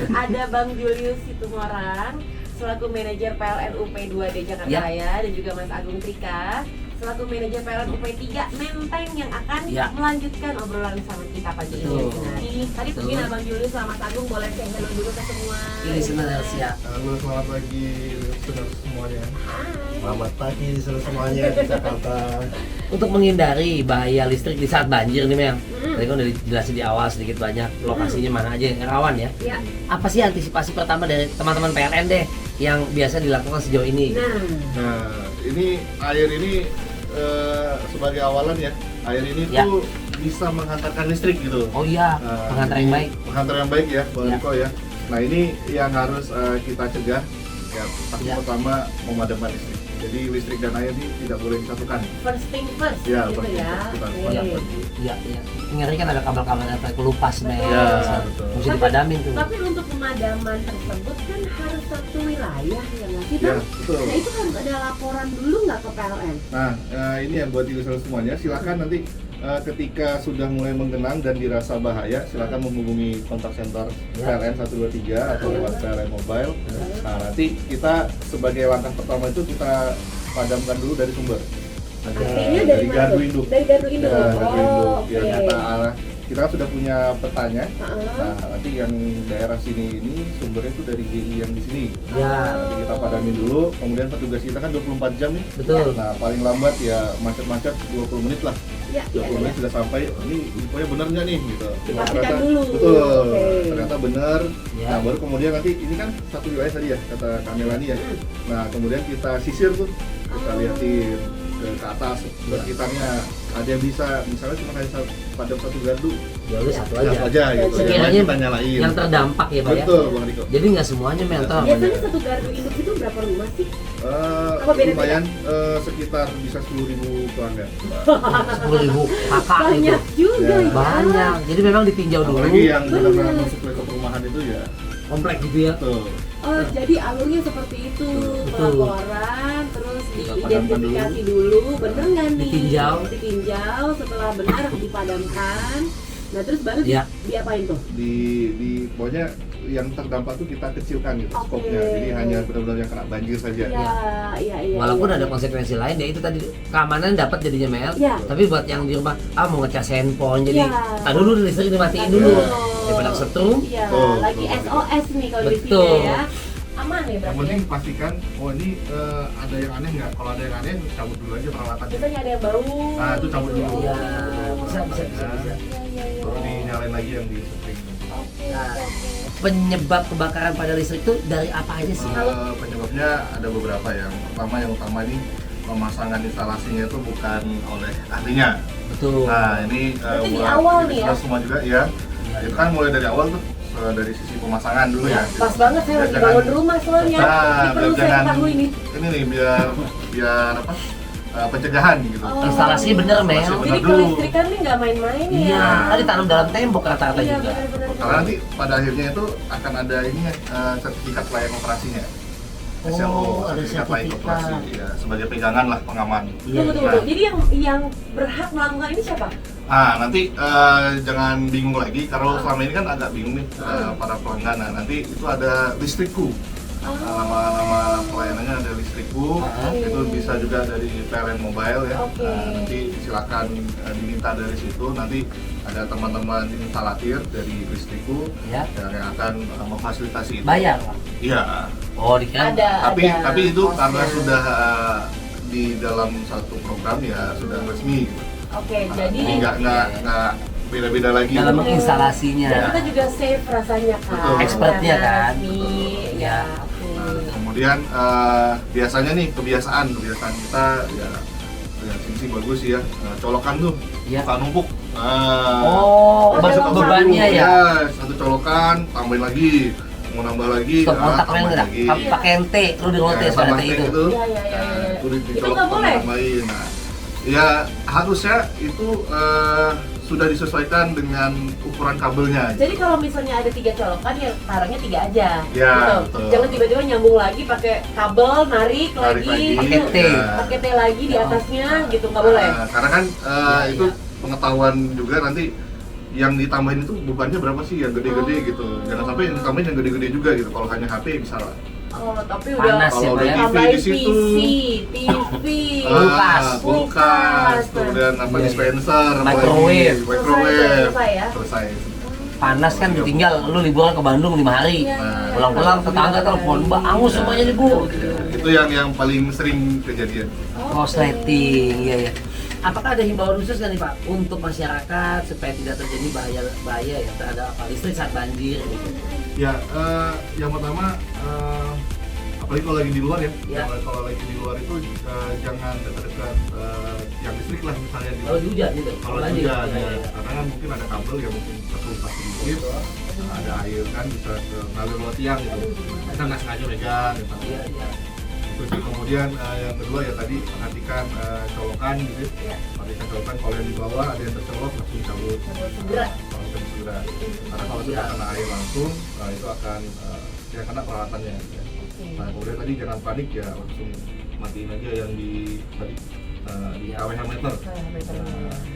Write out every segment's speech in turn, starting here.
ada Bang Julius Situmorang selaku manajer PLN UP2D Jakarta Raya dan juga Mas Agung Trika selaku manajer PLN UP3 Menteng yang akan melanjutkan obrolan sama kita pagi ini. Tadi mungkin Abang Julius sama Mas Agung boleh say hello dulu ke semua. Listeners ya. Halo, selamat pagi listeners semuanya. Selamat pagi listeners semuanya di Jakarta. Untuk menghindari bahaya listrik di saat banjir nih Mel. Tadi kan udah dijelasin di awal sedikit banyak lokasinya mana aja yang rawan ya. Apa sih antisipasi pertama dari teman-teman PLN deh yang biasa dilakukan sejauh ini? Nah, ini air ini sebagai awalan ya. Air ini tuh bisa menghantarkan listrik gitu. Oh iya, penghantar yang baik. Penghantar yang baik ya, Bang Riko ya. Nah, ini yang harus kita cegah ya. Pertama memadamkan listrik. Jadi listrik dan air ini tidak boleh disatukan. First thing first, ya, gitu ya. Iya. Ngeri kan ada kabel-kabel yang kelupas Mel. Ya, Mesti dipadamin tuh. Tapi untuk pemadaman tersebut kan harus satu wilayah ya nggak sih? Ya, betul. Nah itu harus ada laporan dulu nggak ke PLN? Nah, ini yang buat listeners semuanya, silakan nanti ketika sudah mulai menggenang dan dirasa bahaya, silakan menghubungi kontak center PLN 123 atau lewat PLN Mobile. Nah, nanti kita sebagai langkah pertama itu kita padamkan dulu dari sumber. Artinya dari gardu induk. Dari gardu induk. Ya, kita sudah punya petanya. Nah, nanti yang daerah sini ini sumbernya itu dari GI yang di sini. Nanti kita padamin dulu, kemudian petugas kita kan 24 jam nih. Betul. Nah, paling lambat ya macet-macet 20 menit lah. 20 menit sudah sampai, ini infonya benar nggak nih gitu. Dipastikan dulu. Betul. Ternyata benar. Nah, baru kemudian nanti ini kan satu wilayah tadi ya, kata Kamelani ya. Nah, kemudian kita sisir tuh, kita liatin ke atas sekitarnya. Ada yang bisa, misalnya cuma kayak padam satu gardu, ya udah satu aja gitu. Sekiranya kita nyalain yang terdampak ya Pak ya. Betul Bang Riko. Jadi nggak semuanya mental. Biasanya satu gardu induk itu berapa rumah sih? Lumayan sekitar bisa 10.000 pelanggan. 10.000 kakak itu. Banyak juga ya. Banyak. Jadi memang ditinjau dulu. Apalagi yang benar-benar masuk ke perumahan itu ya. Komplek gitu ya. Betul. Oh, jadi alurnya seperti itu. Pelaporan, terus diidentifikasi dulu, bener nggak nih? Ditinjau, setelah benar dipadamkan. Nah, terus baru diapain tuh? Di pokoknya yang terdampak tuh kita kecilkan gitu skopnya. Jadi hanya benar-benar yang kena banjir saja. Iya. Walaupun ada konsekuensi lain ya itu tadi keamanan dapat jadinya Mel. Tapi buat yang di rumah mau ngecas handphone jadi dulu listrik dimatiin dulu. Daripada setrum. Iya, lagi SOS nih kalau di sini ya. Aman ya berarti. Yang penting pastikan ini ada yang aneh nggak. Kalau ada yang aneh cabut dulu aja peralatan. Biasanya ada yang bau. Nah, itu cabut dulu. Iya, bisa. Baru dinyalain lagi yang di setting. Nah, penyebab kebakaran pada listrik itu dari apa aja sih? Penyebabnya ada beberapa. Yang pertama, yang utama ini pemasangan instalasinya itu bukan oleh ahlinya. Betul. Nah, ini di awal nih ya. Semua juga ya. Itu kan mulai dari awal tuh dari sisi pemasangan dulu ya. Pas banget saya lagi bangun rumah soalnya. Perlu saya ketahui nih. Ini nih biar apa? Pencegahan gitu. Instalasi bener Mel. Jadi kelistrikan nih nggak main-main ya. Iya, tadi tanam dalam tembok rata-rata juga. Karena nanti pada akhirnya itu akan ada ini sertifikat layak operasinya. Ada layak operasi ya, sebagai pegangan lah pengaman. Betul. Jadi yang berhak melakukan ini siapa? Nanti jangan bingung lagi karena selama ini kan agak bingung nih para pelanggan. Nah, nanti itu ada listrikku. Nama pelayanannya ada listrikku. Itu bisa juga dari PLN Mobile ya. Nanti silakan diminta dari situ. Nanti ada teman-teman instalatir dari listrikku yang akan memfasilitasi itu. Bayar? Iya. Oh, dikira. Tapi itu karena sudah di dalam satu program ya sudah resmi. Jadi nggak beda-beda lagi dalam menginstalasinya. Dan kita juga safe rasanya kan. Betul. Expertnya kan. Ya. Kemudian biasanya nih kebiasaan kita ya sih bagus ya, colokan tuh bukan numpuk. Masuk ke bebannya ya. Satu colokan, tambahin lagi, mau nambah lagi. Stop kontak Mel nggak? Pakai NT, lu di rote soalnya itu. Itu nggak boleh. Nah, ya harusnya itu sudah disesuaikan dengan ukuran kabelnya. Jadi kalau misalnya ada 3 colokan ya taruhnya 3 aja. Ya, gitu. Jangan tiba-tiba nyambung lagi pakai kabel, narik lagi, pakai T lagi di atasnya gitu, nggak boleh. Karena kan itu pengetahuan juga nanti yang ditambahin itu bebannya berapa sih yang gede-gede gitu. Jangan sampai yang ditambahin yang gede-gede juga gitu. Kalau hanya HP bisa lah. Oh, tapi Panas udah ya, kalau Pak, ya? udah TV tambahin di situ, TV, kulkas, kemudian apa Iya, iya. dispenser, Microwave. Selesai ya? Selesai. Panas kan tinggal lu liburan ke Bandung 5 hari. Iya, iya. Pulang-pulang tetangga telepon, "Mbak, angus semuanya nih, Bu." Itu yang paling sering kejadian. Korsleting, iya ya. Apakah ada himbauan khusus kan nih Pak untuk masyarakat supaya tidak terjadi bahaya ya terhadap apa listrik saat banjir gitu? Ya, yang pertama apalagi kalau lagi di luar ya. Ya. Kalau lagi di luar itu jangan dekat-dekat yang listrik lah misalnya di Kalau di hujan gitu. kalau banjir, hujan ya, ya. ya. Karena kan mungkin ada kabel yang mungkin terkelupas sedikit, ada air kan bisa ngalir lewat tiang gitu. Kita nggak sengaja megang gitu. Iya, iya. Terus kemudian yang kedua ya tadi perhatikan colokan gitu. Iya. Perhatikan colokan, kalau yang di bawah ada yang tercolok langsung cabut. Segera. Kalau bisa segera. Karena kalau sudah kena air langsung itu akan ya kena peralatannya. Ya. Nah kemudian tadi jangan panik ya, langsung matiin aja yang di tadi di kWh meter.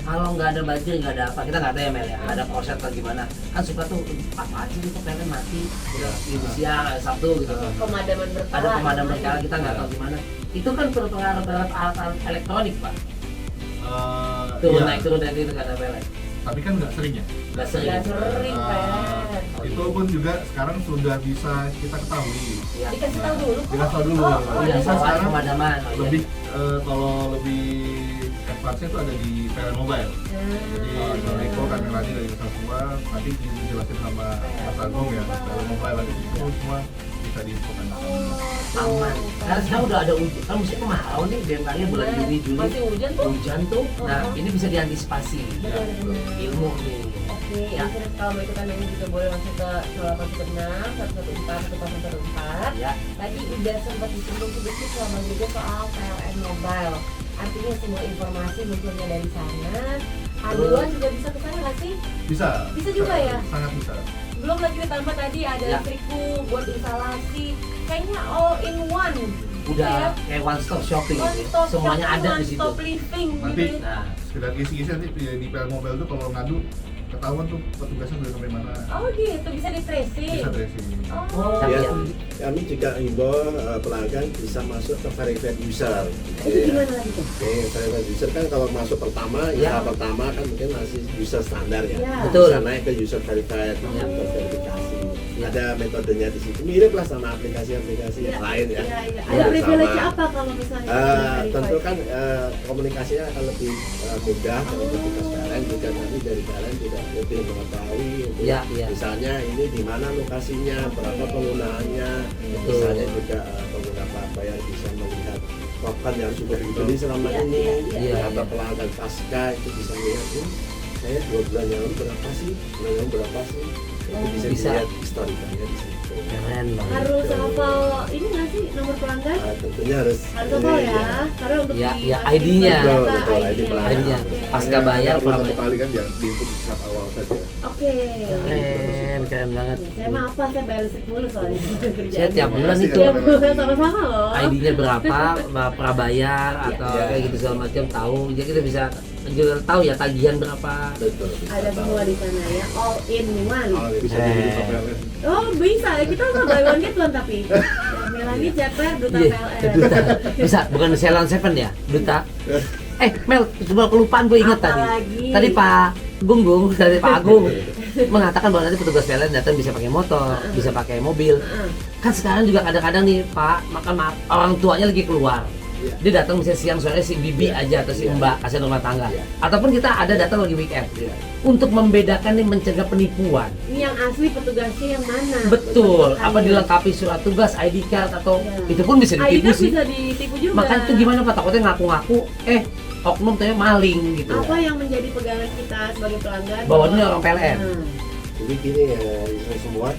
Kalau nggak ada banjir, nggak ada apa, kita nggak tahu ya Mel ya, ada proses atau gimana. Kan suka tuh, apa aja nih kok PLN mati, udah ini siang, Sabtu gitu. Pemadaman berkala. Ada pemadam berkala, kita nggak tahu gimana. Itu kan berpengaruh terhadap alat-alat elektronik Pak. Turun Iya. naik turun naik itu nggak ada PLN. Tapi kan nggak sering ya. Nggak sering. Nggak sering, Pak. Itu pun juga sekarang sudah bisa kita ketahui. Ya. Dikasih tahu dulu kok. Dikasih tahu dulu. Oh, Iya, iya. soal sekarang pemadaman. Oh, iya. lebih kalau lebih advance itu ada di PLN Mobile. Jadi kalau Eko kameranya dari kita semua nanti dijelasin sama Mas Agung ya PLN Mobile nanti itu semua bisa diinfokan. Aman. Karena sekarang udah ada ujian, kan musim kemarau nih, BMKG bulan Juni, Juli. Masih hujan tuh. Hujan tuh. Nah, ini bisa diantisipasi. Benar-benar. Ilmu nih. Oke, Ya. internet kalau mau ikutan ini juga boleh langsung ke 0816 114 114. Ya. Tadi udah sempat disinggung sedikit sama juga soal PLN Mobile. Artinya semua informasi munculnya dari sana. Aduan juga bisa ke sana nggak sih? Bisa. Bisa juga ya? Sangat bisa. Belum lagi ditambah tadi ada Ya. listrikku buat instalasi. Kayaknya all in one. Udah kayak one stop shopping One gitu. stop Semuanya shopping, ada one di situ. stop living Nanti gitu. Nah, sekedar kisi-kisi nanti di PLN Mobile tuh kalau ngadu ketahuan tuh petugasnya sudah sampai mana. Oh gitu, bisa di tracing. Bisa tracing. Oh. Tapi Ya, ya. kami juga himbau pelanggan bisa masuk ke verified user. Itu gimana lagi tuh? Oke, verified user kan kalau masuk pertama, Ya. ya pertama kan mungkin masih user standar ya. Ya. Betul. Bisa naik ke user verified, Ya. atau verifikasi. Ya. Ada metodenya di situ. Mirip lah sama aplikasi-aplikasi yang lain ya. Iya, iya. Ya, Ada privilege sama. apa kalau misalnya Tentu kan komunikasinya akan lebih mudah kalau petugas PLN juga nanti dari PLN tidak lebih mengetahui untuk Ya, ya. misalnya ini di mana lokasinya, berapa penggunaannya, Betul. misalnya juga pengguna apa yang bisa melihat token yang sudah dibeli selama Iya, ini, iya, atau iya. pelanggan pasca itu bisa melihat saya 2 bulan yang lalu berapa sih, bulan yang lalu berapa sih, itu bisa Bisa. dilihat historikanya di situ. Keren loh. harus hafal ini nggak sih nomor pelanggan? Tentunya harus Harus hafal ini, ya, karena untuk Ya, di ya, ID-nya. Betul, betul, ID pelanggan. ID-nya. Pasca Karena bayar, perlu Pak. satu kali kan yang diinput di saat awal saja. Oke. Keren banget. Saya mah apa, saya bayar listrik mulu soalnya kerjaan. Saya tiap bulan itu Tiap bulan sama-sama loh. ID-nya berapa, prabayar atau Ya. kayak gitu segala macam tahu. Jadi kita bisa juga tahu ya tagihan berapa. Betul. bisa Ada tahu. semua di sana ya, all in one. Kalau bisa jadi di PLN. Oh bisa, kita nggak buy one get one tapi. Melani Ceper, Duta Iya, PLN. Duta. Bisa, bukan Ceylon Seven ya, Duta. Mel, coba kelupaan gue ingat tadi. Apalagi? Tadi Pak Gunggung, dari Pak Agung mengatakan bahwa nanti petugas PLN datang bisa pakai motor, bisa pakai mobil. Kan sekarang juga kadang-kadang nih Pak, makan maaf, orang tuanya lagi keluar. Iya. Dia datang misalnya siang sore si bibi aja atau si Iya. mbak kasih rumah tangga. Iya. Ataupun kita ada datang lagi weekend. Iya. Untuk membedakan nih mencegah penipuan. Ini yang asli petugasnya yang mana? Betul, apa Ayo. dilengkapi surat tugas, ID card atau Iya. itu pun bisa ID ditipu kan sih. bisa ditipu juga. Makanya itu gimana Pak, takutnya ngaku-ngaku oknum ternyata maling gitu. Apa yang menjadi pegangan kita sebagai pelanggan? Bahwa ini orang PLN. Jadi gini ya, ini semua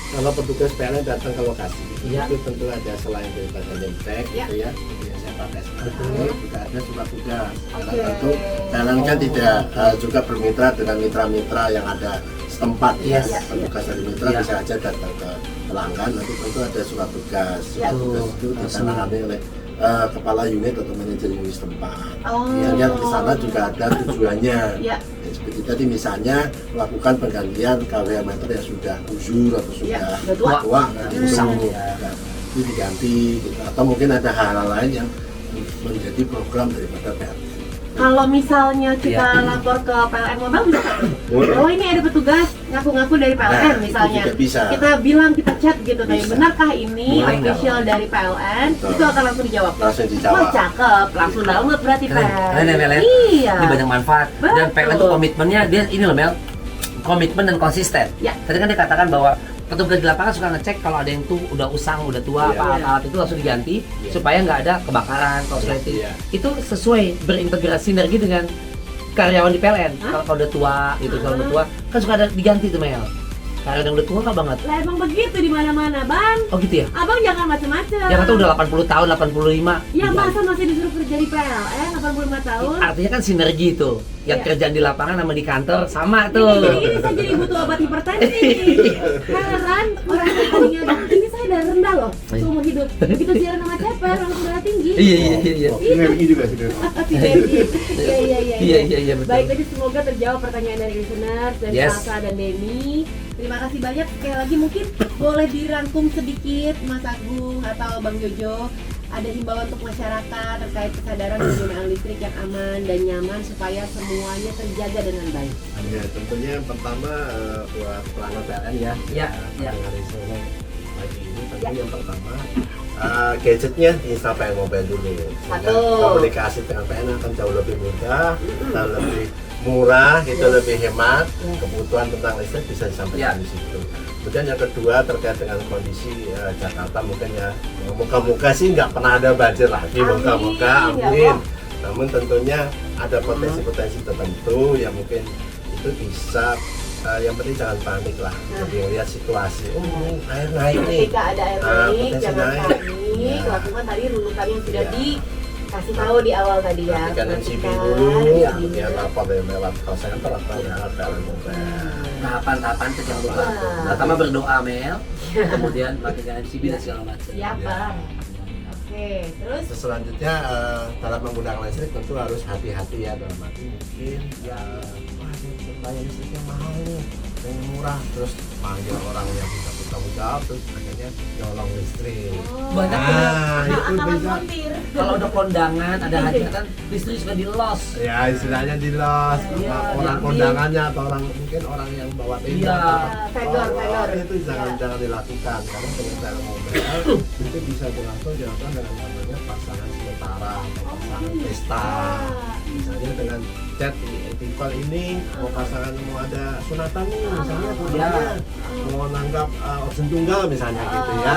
kalau petugas PLN datang ke lokasi Iya. itu tentu ada selain perintah name tag Iya. gitu ya, biasanya pakai Betul. juga ada surat tugas. Karena Oke. tentu PLN kan tidak juga bermitra dengan mitra-mitra yang ada setempat Yes. ya. Petugas dari mitra Iya. bisa aja datang ke pelanggan, nanti tentu ada surat tugas. Iya. Surat tugas itu Betul. ditandatangani oleh kepala unit atau manajer unit setempat. Oh. Misalnya di sana juga ada tujuannya. Ya. Ya, seperti tadi misalnya melakukan penggantian KWA meter yang sudah uzur atau Ya, sudah sudah tua. Usang, itu, ya. itu diganti gitu. Atau mungkin ada hal-hal lain yang menjadi program daripada PLN. Kalau misalnya kita Iya. lapor ke PLN Mobile bisa nggak? Boleh. Oh ini ada petugas ngaku-ngaku dari PLN Nah, misalnya. itu juga bisa. Kita bilang, kita chat gitu kayak Bisa. benarkah ini Boleh nggak? official dari PLN? Betul. Itu akan langsung dijawab. Langsung dijawab. Wah cakep, langsung download berarti Keren, keren ya Mel ya? Iya. Ini banyak manfaat. Dan Betul. PLN tuh komitmennya, dia ini loh Mel, komitmen dan konsisten. Ya. Tadi kan dia katakan bahwa petugas di lapangan suka ngecek kalau ada yang tuh udah usang, udah tua, Iya. apa alat itu langsung diganti Iya. supaya nggak ada kebakaran, korsleting. Iya. Itu sesuai berintegrasi sinergi dengan karyawan di PLN. Hah? Kalau udah tua, gitu kalau udah tua kan suka ada diganti tuh Mel. Karyawan yang udah tua nggak banget. Lah emang begitu di mana-mana, Bang. Oh gitu ya? Abang jangan macem-macem. Yang kata udah 80 tahun, 85. Ya diganti. masa masih disuruh kerja di PLN 85 tahun? Artinya kan sinergi tuh. Yang Iya. kerjaan di lapangan sama di kantor sama Ini tuh. saya jadi butuh obat hipertensi. Heran, orang yang tadinya ini saya darah rendah loh seumur hidup. Begitu siaran sama CPR langsung darah tinggi. Iya iya iya. Oh, sinergi juga sih. Sinergi. Iya. Iya betul. Baik, tadi semoga terjawab pertanyaan dari listeners dari Yes. Salsa dan Denny. Terima kasih banyak. Sekali lagi mungkin boleh dirangkum sedikit Mas Agung atau Bang Jojo. Ada himbauan untuk masyarakat terkait kesadaran penggunaan listrik yang aman dan nyaman supaya semuanya terjaga dengan baik. Ya, tentunya yang pertama buat pelanggan PLN ya. Ya, ya. Pendengar Listener pagi ini tentu yang pertama gadgetnya install PLN Mobile dulu. Sehingga Satu. komunikasi dengan PLN akan jauh lebih mudah dan lebih murah, itu lebih hemat. Yes. Kebutuhan tentang listrik bisa disampaikan Ya. di situ. Kemudian yang kedua terkait dengan kondisi Jakarta, mungkin ya muka-muka sih nggak pernah ada banjir lagi, Amin, muka-muka, ya amin. Allah. Namun tentunya ada potensi-potensi tertentu yang mungkin itu bisa, yang penting jangan panik lah, lebih lihat situasi. Oh, ini air naik nih. Ketika ada air naik, potensi jangan naik. panik, Ya. lakukan tadi runutan yang sudah Ya. dikasih tahu di awal tadi ya. Perhatikan MCB Perhatikan dulu, MCB-nya. kemudian lapor dari lewat call center atau lewat PLN Mobile. Tahapan-tahapan itu jangan lupa. Wah. Pertama berdoa Mel, kemudian melakukan MCB dan segala macam. Siap, Ya. Bang. Oke, terus Terus selanjutnya dalam menggunakan listrik tentu harus hati-hati ya, dalam arti mungkin wah ini bayar listriknya mahal nih, yang murah, terus panggil orang yang bisa bertanggung jawab, terus akhirnya nyolong listrik. Banyak Nah, itu anak bisa. montir. Kalau ada kondangan, ada hajatan, listrik suka di los. Ya istilahnya di los, Iya, orang diambil. kondangannya atau orang mungkin orang yang bawa tenda. Iya. Vendor. Itu jangan Iya. jangan dilakukan karena dengan PLN Mobile itu bisa langsung dilakukan dengan namanya pasangan sementara atau pasangan pesta. Misalnya dengan chat di call ini mau pasangan mau ada sunatan nih misalnya kemudian mau nanggap option tunggal misalnya gitu ya.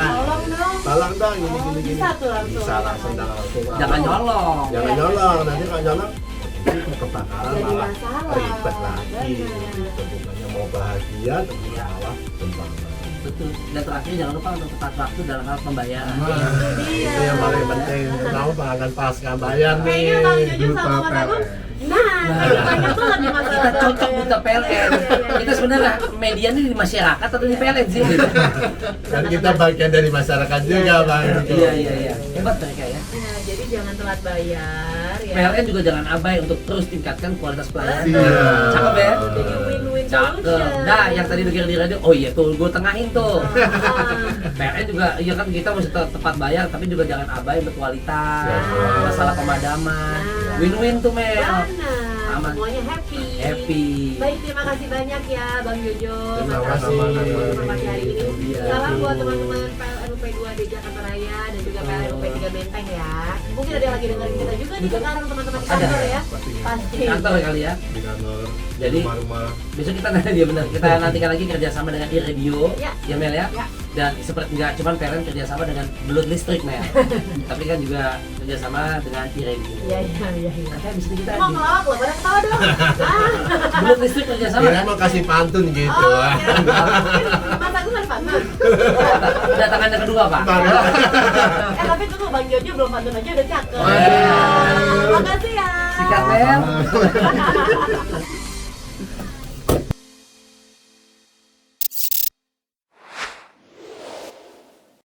Tolong dong. Gini. Bisa tuh langsung. Bisa langsung langsung. Jangan nyolong. Jangan nyolong, nanti kalau nyolong itu kebakaran Jadi malah masalah. ribet lagi. Benar. Gitu. Bukannya mau bahagia, tapi malah gembangan. Betul. Dan terakhir jangan lupa untuk tepat waktu dalam hal pembayaran. Itu yang paling penting. Tahu pelanggan pasca bayar nih. Kayaknya Bang Jojo sama Mas Agung. Nah, banyak banget nih masalah. Kita cocok duta PLN. Kita sebenarnya media ini di masyarakat atau di PLN sih? Kan kita bagian dari masyarakat juga, Bang. Iya. Hebat mereka ya. Ya, jadi jangan telat bayar ya. PLN juga jangan abai untuk terus tingkatkan kualitas pelayanan. Iya. Cakep ya? Jadi win-win Cakep. solution. Nah, yang tadi denger di radio, oh iya tuh, gue tengahin tuh. Ah. PLN juga, iya kan kita mesti tepat bayar, tapi juga jangan abai berkualitas. Siap. Masalah pemadaman, Nah. win-win tuh Mel. Benar. Aman. Semuanya happy. Happy. Baik, terima kasih banyak ya Bang Jojo, Terima Mas kasih. Agung atas informasi hari ini. Iya. Salam buat teman-teman PLN UP2D Jakarta Raya dan juga PLN UP3 Menteng ya. Mungkin ada yang lagi dengerin kita juga nih sekarang teman-teman di Ada. kantor ya. Pastinya. Pasti. Kantor kali ya. Di kantor, di Jadi- rumah-rumah. Besok kita dia benar. Kita nantikan lagi kerjasama dengan iRadio, Ya. ya Mel ya. Ya. Dan seperti nggak cuma PLN kerjasama dengan belut listrik Mel, tapi kan juga kerjasama dengan iRadio. Iya. Nanti habis ini kita Mau ngelawak loh, pada ketawa dong. Ah. belut listrik kerjasama. Kira mau kasih pantun gitu. Oh, ya. Mas Agung ada pantun. Kedatangan yang kedua Pak. Tapi tunggu Bang Jojo belum pantun aja udah cakep. Waduh. Makasih ya. Sikat Mel.